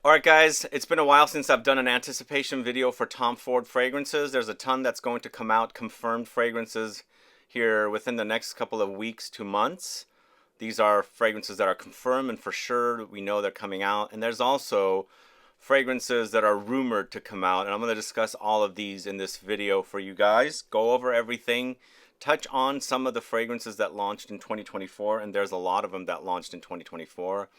Alright guys, it's been a while since I've done an anticipation video for Tom Ford fragrances. There's a ton that's going to come out, confirmed fragrances here within the next couple of weeks to months. These are fragrances that are confirmed and for sure we know they're coming out. And there's also fragrances that are rumored to come out. And I'm going to discuss all of these in this video for you guys. Go over everything. Touch on some of the fragrances that launched in 2024. And there's a lot of them that launched in 2024.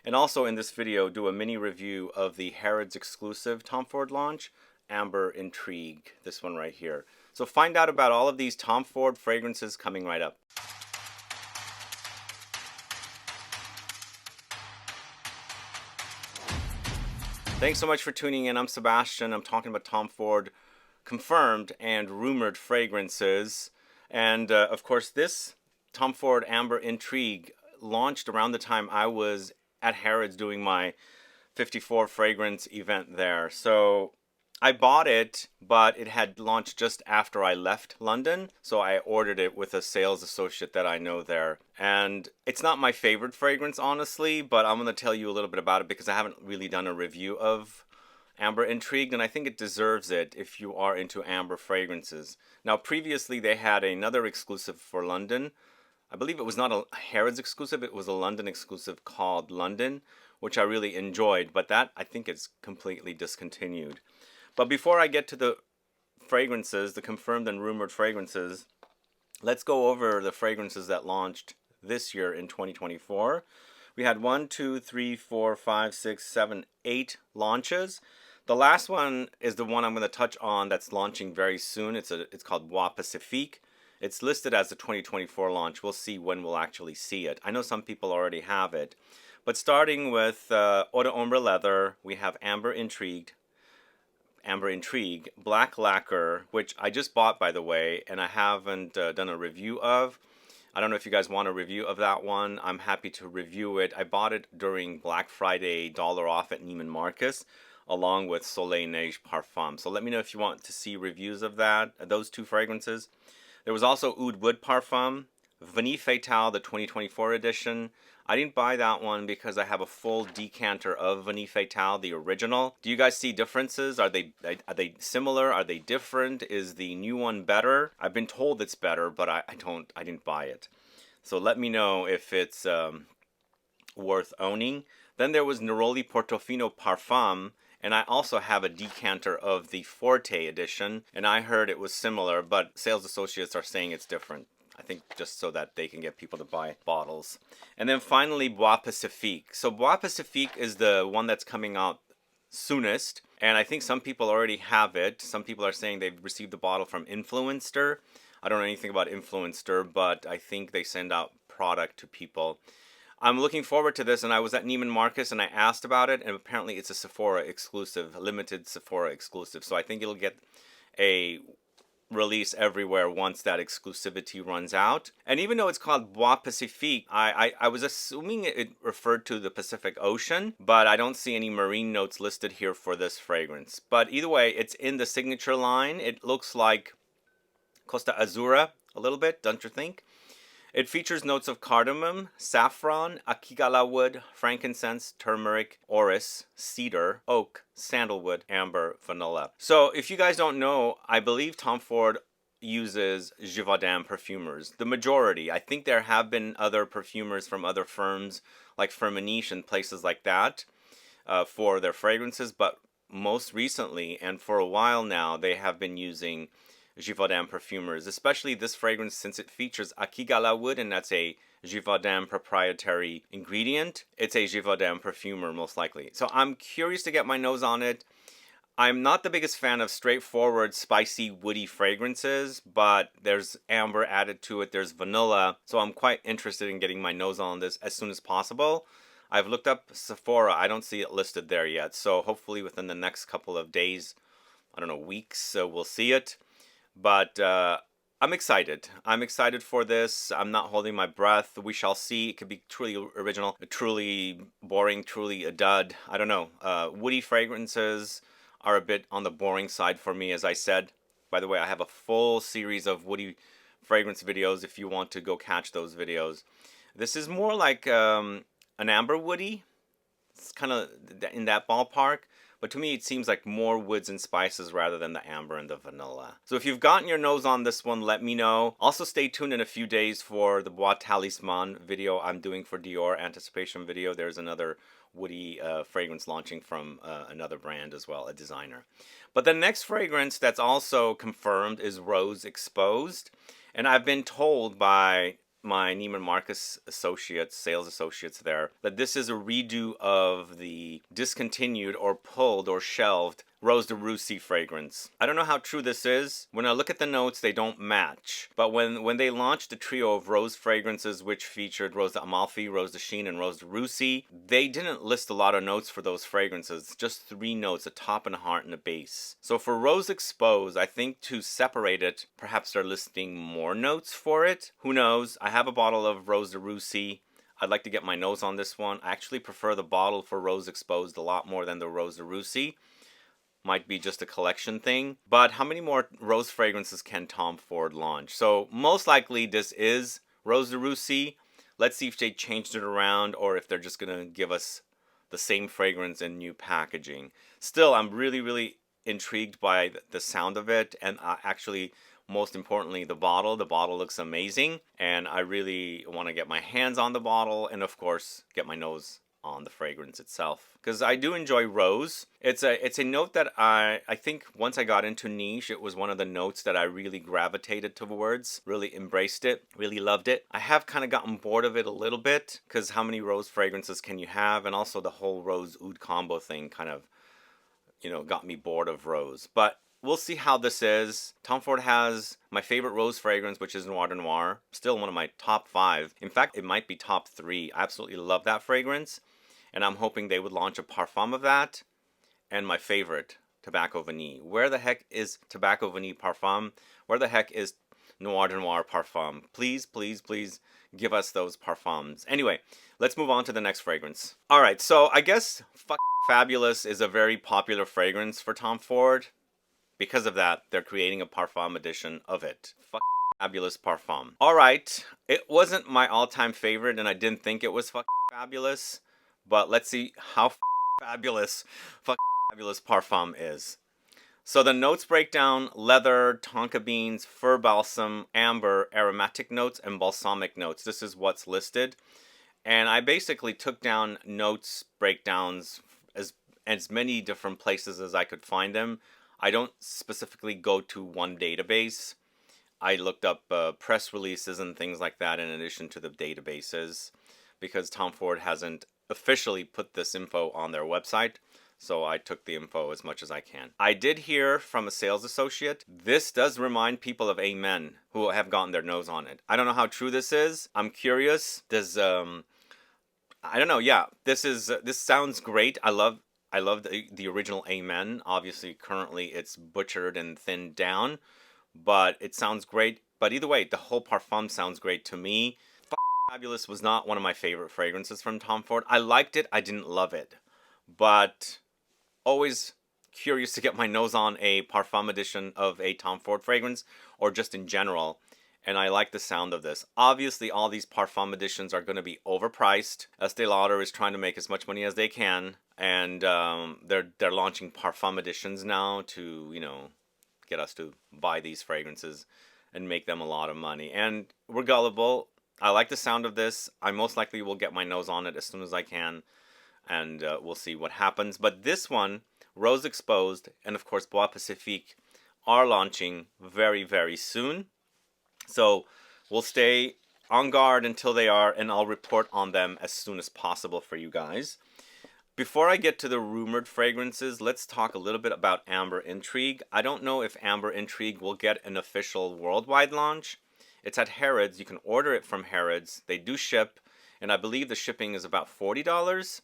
And also in this video, do a mini review of the Harrods exclusive Tom Ford launch, Amber Intrigue, this one right here. So find out about all of these Tom Ford fragrances coming right up. Thanks so much for tuning in. I'm Sebastian. I'm talking about Tom Ford confirmed and rumored fragrances. And of course, this Tom Ford Amber Intrigue launched around the time I was at Harrods doing my 54 fragrance event there. So I bought it, but it had launched just after I left London. So I ordered it with a sales associate that I know there. And it's not my favorite fragrance, honestly, but I'm going to tell you a little bit about it because I haven't really done a review of Amber Intrigue, and I think it deserves it if you are into amber fragrances. Now, previously they had another exclusive for London. I believe it was not a Harrods exclusive, it was a London exclusive called London, which I really enjoyed, but that I think is completely discontinued. But before I get to the fragrances, the confirmed and rumored fragrances, let's go over the fragrances that launched this year in 2024. We had 1, 2, 3, 4, 5, 6, 7, 8 launches. The last one is the one I'm going to touch on that's launching very soon. It's called BOIS PACIFIQUE. It's listed as the 2024 launch. We'll see when we'll actually see it. I know some people already have it. But starting with Eau d'Ombre Leather, we have Amber Intrigue, Black Lacquer, which I just bought, by the way, and I haven't done a review of. I don't know if you guys want a review of that one. I'm happy to review it. I bought it during Black Friday dollar off at Neiman Marcus, along with Soleil Neige Parfum. So let me know if you want to see reviews of those two fragrances. There was also Oud Wood Parfum, Vanille Fatale, the 2024 edition. I didn't buy that one because I have a full decanter of Vanille Fatale, the original. Do you guys see differences? Are they similar? Are they different? Is the new one better? I've been told it's better, but I didn't buy it. So let me know if it's worth owning. Then there was Neroli Portofino Parfum. And I also have a decanter of the Forte edition, and I heard it was similar, but sales associates are saying it's different. I think just so that they can get people to buy bottles. And then finally, BOIS PACIFIQUE. So BOIS PACIFIQUE is the one that's coming out soonest, and I think some people already have it. Some people are saying they've received the bottle from Influenster. I don't know anything about Influenster, but I think they send out product to people. I'm looking forward to this, and I was at Neiman Marcus and I asked about it, and apparently it's a Sephora exclusive, limited Sephora exclusive. So I think it'll get a release everywhere once that exclusivity runs out. And even though it's called BOIS PACIFIQUE, I was assuming it referred to the Pacific Ocean, but I don't see any marine notes listed here for this fragrance. But either way, it's in the signature line. It looks like Costa Azura a little bit, don't you think? It features notes of cardamom, saffron, Akigalawood, frankincense, turmeric, orris, cedar, oak, sandalwood, amber, vanilla. So if you guys don't know, I believe Tom Ford uses Givaudan perfumers. The majority. I think there have been other perfumers from other firms like Firmenich and places like that for their fragrances, but most recently and for a while now they have been using Givaudan perfumers, especially this fragrance since it features Akigalawood, and that's a Givaudan proprietary ingredient. It's a Givaudan perfumer most likely. So I'm curious to get my nose on it. I'm not the biggest fan of straightforward, spicy, woody fragrances, but there's amber added to it, there's vanilla, so I'm quite interested in getting my nose on this as soon as possible. I've looked up Sephora, I don't see it listed there yet, so hopefully within the next couple of days, I don't know, weeks, we'll see it. But I'm excited. I'm excited for this. I'm not holding my breath. We shall see. It could be truly original, truly boring, truly a dud. I don't know. Woody fragrances are a bit on the boring side for me, as I said. By the way, I have a full series of woody fragrance videos if you want to go catch those videos. This is more like an amber woody. It's kind of in that ballpark. But to me, it seems like more woods and spices rather than the amber and the vanilla. So if you've gotten your nose on this one, let me know. Also, stay tuned in a few days for the Bois Talisman video I'm doing for Dior, anticipation video. There's another woody fragrance launching from another brand as well, a designer. But the next fragrance that's also confirmed is Rose Exposed. And I've been told by my Neiman Marcus associates, sales associates there, that this is a redo of the discontinued or pulled or shelved Rose de Russie fragrance. I don't know how true this is. When I look at the notes, they don't match. But when they launched the trio of rose fragrances, which featured Rose d'Amalfi, Rose de Chine, and Rose de Russie, they didn't list a lot of notes for those fragrances. Just 3 notes, a top and a heart and a base. So for Rose Exposed, I think to separate it, perhaps they're listing more notes for it. Who knows? I have a bottle of Rose de Russie. I'd like to get my nose on this one. I actually prefer the bottle for Rose Exposed a lot more than the Rose de Russie. Might be just a collection thing. But how many more rose fragrances can Tom Ford launch? So most likely this is Rose de Russie. Let's see if they changed it around or if they're just going to give us the same fragrance in new packaging. Still, I'm really, really intrigued by the sound of it. And actually, most importantly, the bottle. The bottle looks amazing. And I really want to get my hands on the bottle and, of course, get my nose on the fragrance itself, because I do enjoy rose. It's a note that I think once I got into niche, it was one of the notes that I really gravitated towards, really embraced it, really loved it. I have kind of gotten bored of it a little bit, because how many rose fragrances can you have? And also the whole rose oud combo thing kind of, got me bored of rose. But we'll see how this is. Tom Ford has my favorite rose fragrance, which is Noir de Noir. Still one of my top 5. In fact, it might be top 3. I absolutely love that fragrance. And I'm hoping they would launch a parfum of that. And my favorite, Tobacco Vanille. Where the heck is Tobacco Vanille parfum? Where the heck is Noir de Noir parfum? Please, please, please give us those parfums. Anyway, let's move on to the next fragrance. Alright, so I guess Fabulous is a very popular fragrance for Tom Ford. Because of that, they're creating a parfum edition of it. Fabulous parfum. Alright, it wasn't my all-time favorite and I didn't think it was fabulous. But let's see how fabulous parfum is. So the notes break down leather, tonka beans, fir balsam, amber, aromatic notes, and balsamic notes. This is what's listed. And I basically took down notes breakdowns as many different places as I could find them. I don't specifically go to one database. I looked up press releases and things like that in addition to the databases, because Tom Ford hasn't officially put this info on their website, so I took the info as much as I can. I did hear from a sales associate, this does remind people of Amen who have gotten their nose on it. I don't know how true this is. I'm curious. Does I don't know. Yeah, this sounds great. I love the original Amen. Obviously, currently it's butchered and thinned down, but it sounds great. But either way, the whole parfum sounds great to me. Fabulous was not one of my favorite fragrances from Tom Ford. I liked it. I didn't love it. But always curious to get my nose on a parfum edition of a Tom Ford fragrance, or just in general. And I like the sound of this. Obviously, all these parfum editions are going to be overpriced. Estee Lauder is trying to make as much money as they can. And they're launching parfum editions now to, get us to buy these fragrances and make them a lot of money. And we're gullible. I like the sound of this. I most likely will get my nose on it as soon as I can, and we'll see what happens. But this one, Rose Exposed, and of course Bois Pacifique, are launching very, very soon. So we'll stay on guard until they are, and I'll report on them as soon as possible for you guys. Before I get to the rumored fragrances, let's talk a little bit about Amber Intrigue. I don't know if Amber Intrigue will get an official worldwide launch. It's at Harrods. You can order it from Harrods. They do ship, and I believe the shipping is about $40.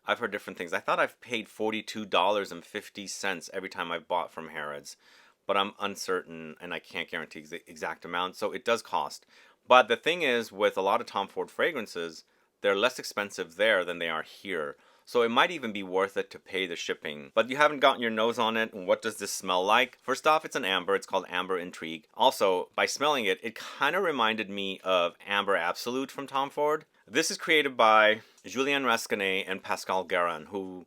I've heard different things. I thought I've paid $42.50 every time I've bought from Harrods, but I'm uncertain, and I can't guarantee the exact amount, so it does cost. But the thing is, with a lot of Tom Ford fragrances, they're less expensive there than they are here. So it might even be worth it to pay the shipping. But you haven't gotten your nose on it, and what does this smell like? First off, it's an amber. It's called Amber Intrigue. Also, by smelling it, it kind of reminded me of Amber Absolute from Tom Ford. This is created by Julien Rascanet and Pascal Guérin, who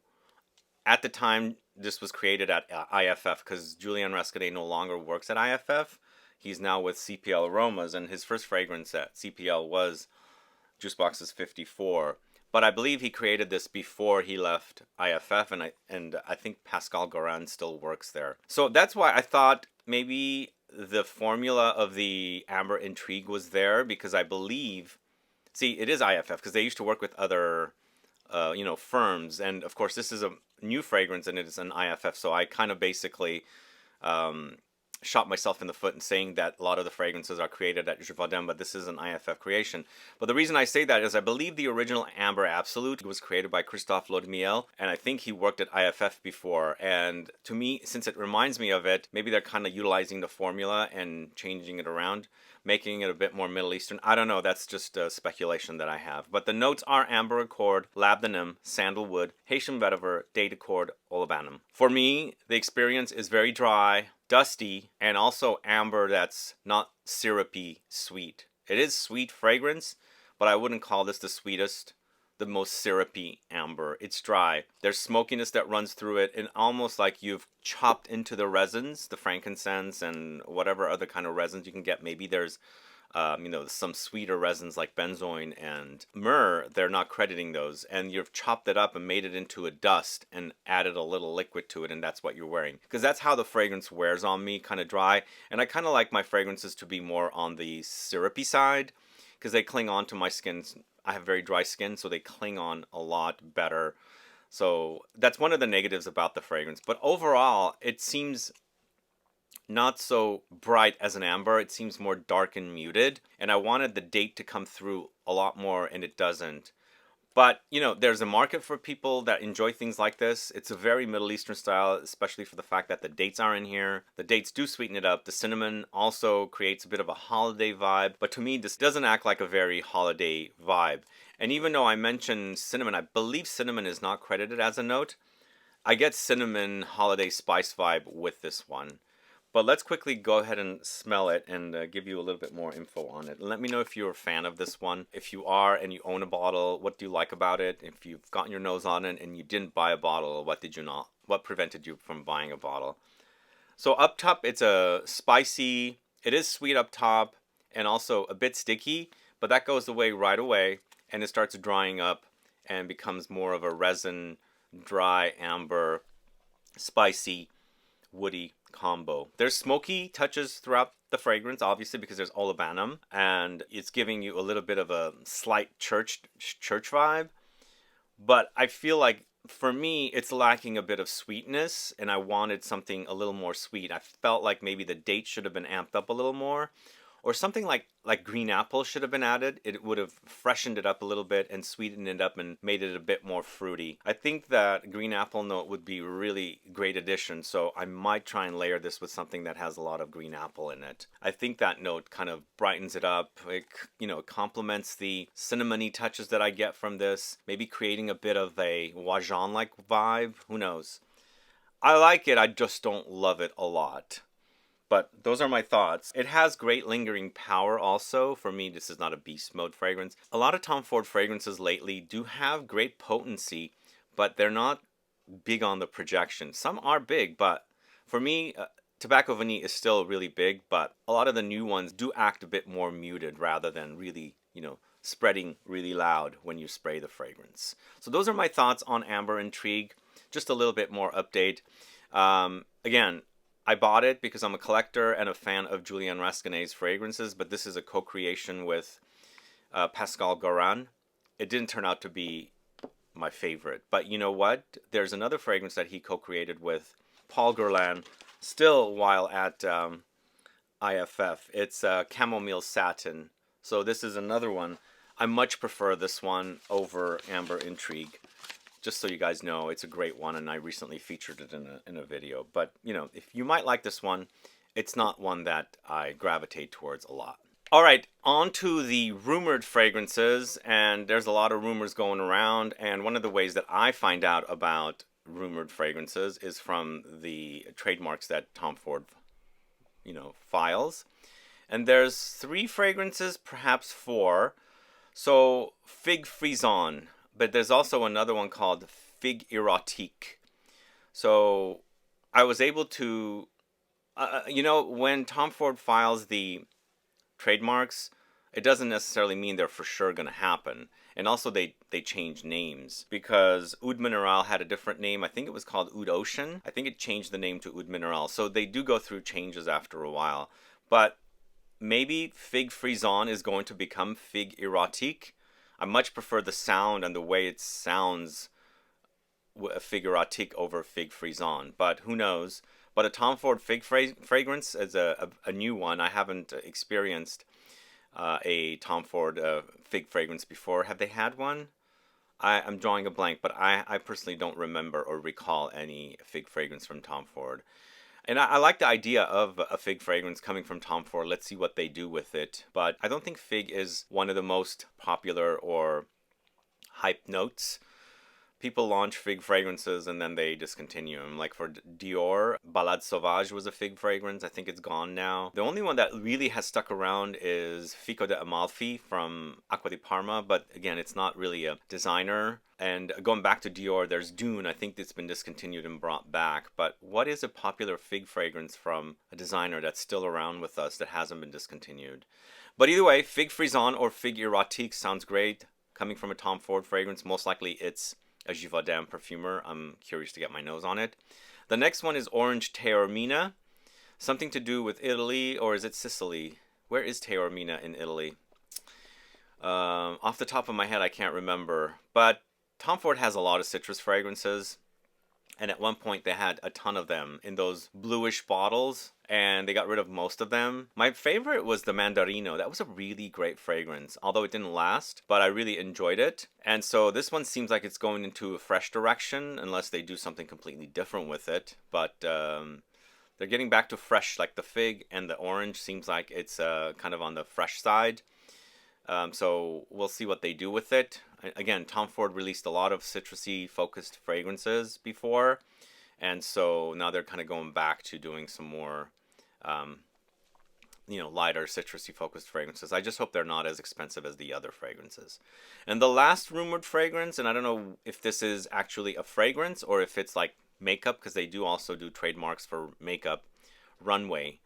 at the time this was created at IFF, because Julien Rascanet no longer works at IFF. He's now with CPL Aromas, and his first fragrance at CPL was Juice Boxes 54. But I believe he created this before he left IFF, and I think Pascal Guérin still works there. So that's why I thought maybe the formula of the Amber Intrigue was there, because I believe, see, it is IFF because they used to work with other firms, and of course this is a new fragrance and it is an IFF, so I kind of basically shot myself in the foot in saying that a lot of the fragrances are created at Gévaudan, but this is an IFF creation. But the reason I say that is I believe the original Amber Absolute was created by Christophe Laudemiel, and I think he worked at IFF before. And to me, since it reminds me of it, maybe they're kind of utilizing the formula and changing it around, making it a bit more Middle Eastern. I don't know, that's just a speculation that I have. But the notes are Amber Accord, Labdanum, Sandalwood, Haitian Vetiver, Date Accord, Olibanum. For me, the experience is very dry, dusty, and also amber that's not syrupy sweet. It is sweet fragrance, but I wouldn't call this the sweetest, the most syrupy amber. It's dry. There's smokiness that runs through it, and almost like you've chopped into the resins, the frankincense and whatever other kind of resins you can get. Maybe there's some sweeter resins like benzoin and myrrh. They're not crediting those, and you've chopped it up and made it into a dust and added a little liquid to it, and that's what you're wearing. Because that's how the fragrance wears on me, kind of dry. And I kind of like my fragrances to be more on the syrupy side, because they cling on to my skin. I have very dry skin, so they cling on a lot better. So that's one of the negatives about the fragrance. But overall, it seems not so bright as an amber. It seems more dark and muted, and I wanted the date to come through a lot more, and it doesn't. But there's a market for people that enjoy things like this. It's a very Middle Eastern style, especially for the fact that the dates are in here. The dates do sweeten it up. The cinnamon also creates a bit of a holiday vibe, but to me this doesn't act like a very holiday vibe. And even though I mentioned cinnamon, I believe cinnamon is not credited as a note. I get cinnamon holiday spice vibe with this one. But let's quickly go ahead and smell it and give you a little bit more info on it. Let me know if you're a fan of this one. If you are and you own a bottle, what do you like about it? If you've gotten your nose on it and you didn't buy a bottle, what did you not? What prevented you from buying a bottle? So up top, it's a spicy, it is sweet up top and also a bit sticky, but that goes away right away and it starts drying up and becomes more of a resin, dry, amber, spicy, woody combo. There's smoky touches throughout the fragrance, obviously, because there's olibanum, and it's giving you a little bit of a slight church vibe. But I feel like for me, it's lacking a bit of sweetness, and I wanted something a little more sweet. I felt like maybe the date should have been amped up a little more, or something like green apple should have been added. It would have freshened it up a little bit and sweetened it up and made it a bit more fruity. I think that green apple note would be a really great addition, so I might try and layer this with something that has a lot of green apple in it. I think that note kind of brightens it up. It complements the cinnamony touches that I get from this, maybe creating a bit of a Wajan-like vibe. Who knows? I like it, I just don't love it a lot. But those are my thoughts. It has great lingering power also. For me, this is not a beast mode fragrance. A lot of Tom Ford fragrances lately do have great potency, but they're not big on the projection. Some are big, but for me, Tobacco Vanille is still really big, but a lot of the new ones do act a bit more muted rather than really, spreading really loud when you spray the fragrance. So those are my thoughts on Amber Intrigue. Just a little bit more update. Again, I bought it because I'm a collector and a fan of Julien Rascanet's fragrances, but this is a co-creation with Pascal Guérin. It didn't turn out to be my favorite, but you know what? There's another fragrance that he co-created with Paul Guerlain, still while at IFF. It's Chamomile Satin. So this is another one. I much prefer this one over Amber Intrigue. Just so you guys know, it's a great one, and I recently featured it in a video. But, if you might like this one, it's not one that I gravitate towards a lot. All right, on to the rumored fragrances, and there's a lot of rumors going around, and one of the ways that I find out about rumored fragrances is from the trademarks that Tom Ford, files. And there's 3 fragrances, perhaps 4. So Fig Frison, but there's also another one called Fig Erotique. So I was able to, when Tom Ford files the trademarks, it doesn't necessarily mean they're for sure going to happen. And also they change names because Oud Mineral had a different name. I think it was called Oud Ocean. I think it changed the name to Oud Mineral. So they do go through changes after a while. But maybe Fig Frison is going to become Fig Erotique. I much prefer the sound and the way it sounds, Fig Erotique over Fig Frison. But who knows? But a Tom Ford Fig fragrance is a new one. I haven't experienced a Tom Ford fig fragrance before. Have they had one? I'm drawing a blank, but I personally don't remember or recall any fig fragrance from Tom Ford. And I like the idea of a fig fragrance coming from Tom Ford. Let's see what they do with it. But I don't think fig is one of the most popular or hyped notes. People launch fig fragrances and then they discontinue them. Like for Dior, Balade Sauvage was a fig fragrance. I think it's gone now. The only one that really has stuck around is Fico de Amalfi from Acqua di Parma. But again, it's not really a designer. And going back to Dior, there's Dune. I think it's been discontinued and brought back. But what is a popular fig fragrance from a designer that's still around with us that hasn't been discontinued? But either way, Fig Frison or Fig Erotique sounds great. Coming from a Tom Ford fragrance, most likely it's a Givaudan perfumer. I'm curious to get my nose on it. The next one is Orange Taormina. Something to do with Italy, or is it Sicily? Where is Taormina in Italy? Off the top of my head, I can't remember. But Tom Ford has a lot of citrus fragrances. And at one point, they had a ton of them in those bluish bottles. And they got rid of most of them. My favorite was the Mandarino. That was a really great fragrance, although it didn't last, but I really enjoyed it. And so this one seems like it's going into a fresh direction, unless they do something completely different with it. But they're getting back to fresh, like the fig and the orange seems like it's kind of on the fresh side. So we'll see what they do with it. Again, Tom Ford released a lot of citrusy focused fragrances before. And so now they're kind of going back to doing some more, lighter citrusy focused fragrances. I just hope they're not as expensive as the other fragrances. And the last rumored fragrance, and I don't know if this is actually a fragrance or if it's like makeup, because they do also do trademarks for makeup, Runway.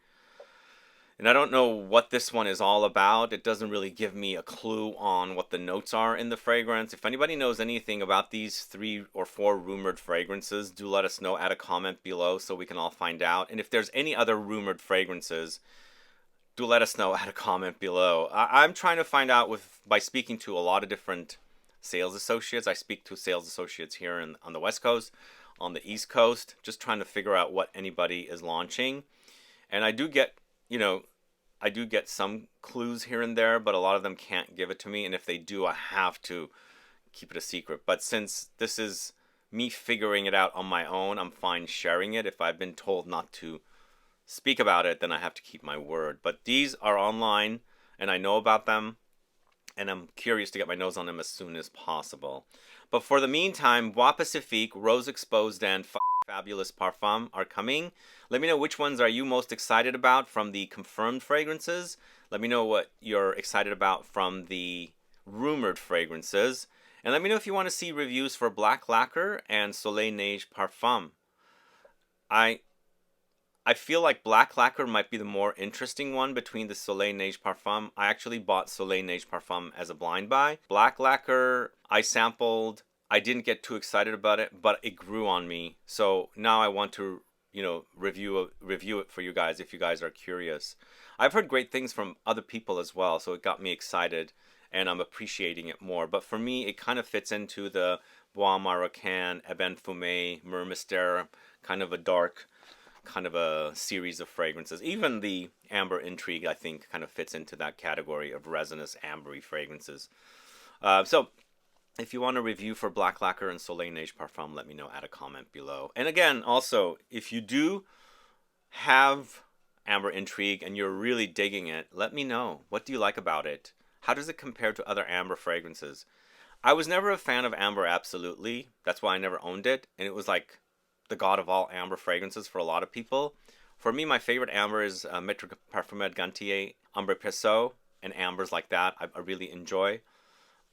And I don't know what this one is all about. It doesn't really give me a clue on what the notes are in the fragrance. If anybody knows anything about these 3 or 4 rumored fragrances, do let us know. Add a comment below so we can all find out. And if there's any other rumored fragrances, do let us know. Add a comment below. I'm trying to find out by speaking to a lot of different sales associates. I speak to sales associates here on the West Coast, on the East Coast, just trying to figure out what anybody is launching. And I do get some clues here and there, but a lot of them can't give it to me. And if they do, I have to keep it a secret. But since this is me figuring it out on my own, I'm fine sharing it. If I've been told not to speak about it, then I have to keep my word. But these are online, and I know about them, and I'm curious to get my nose on them as soon as possible. But for the meantime, Bois Pacifique, Rose Exposed, and Fabulous Parfum are coming. Let me know which ones are you most excited about from the confirmed fragrances. Let me know what you're excited about from the rumored fragrances. And let me know if you want to see reviews for Black Lacquer and Soleil Neige Parfum. I feel like Black Lacquer might be the more interesting one between the Soleil Neige Parfum. I actually bought Soleil Neige Parfum as a blind buy. Black Lacquer, I sampled. I didn't get too excited about it, but it grew on me. So now I want to, review it for you guys if you guys are curious. I've heard great things from other people as well, so it got me excited, and I'm appreciating it more. But for me, it kind of fits into the Bois Marocain, Ebene Fumé, Mur Mystère, kind of a dark, kind of a series of fragrances. Even the Amber Intrigue, I think, kind of fits into that category of resinous, ambery fragrances. So if you want a review for Black Lacquer and Soleil Neige Parfum, let me know. Add a comment below. And again, also, if you do have Amber Intrigue and you're really digging it, let me know. What do you like about it? How does it compare to other amber fragrances? I was never a fan of amber, absolutely. That's why I never owned it. And it was like the god of all amber fragrances for a lot of people. For me, my favorite amber is Maître Parfumeur Gantier, Ambre Perso, and ambers like that I really enjoy.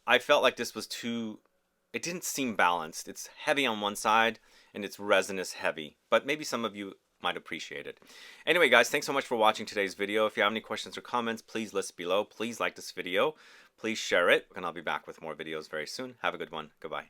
I felt like this was too, it didn't seem balanced. It's heavy on one side and it's resinous heavy, but maybe some of you might appreciate it. Anyway, guys, thanks so much for watching today's video. If you have any questions or comments, please list below. Please like this video. Please share it, and I'll be back with more videos very soon. Have a good one. Goodbye.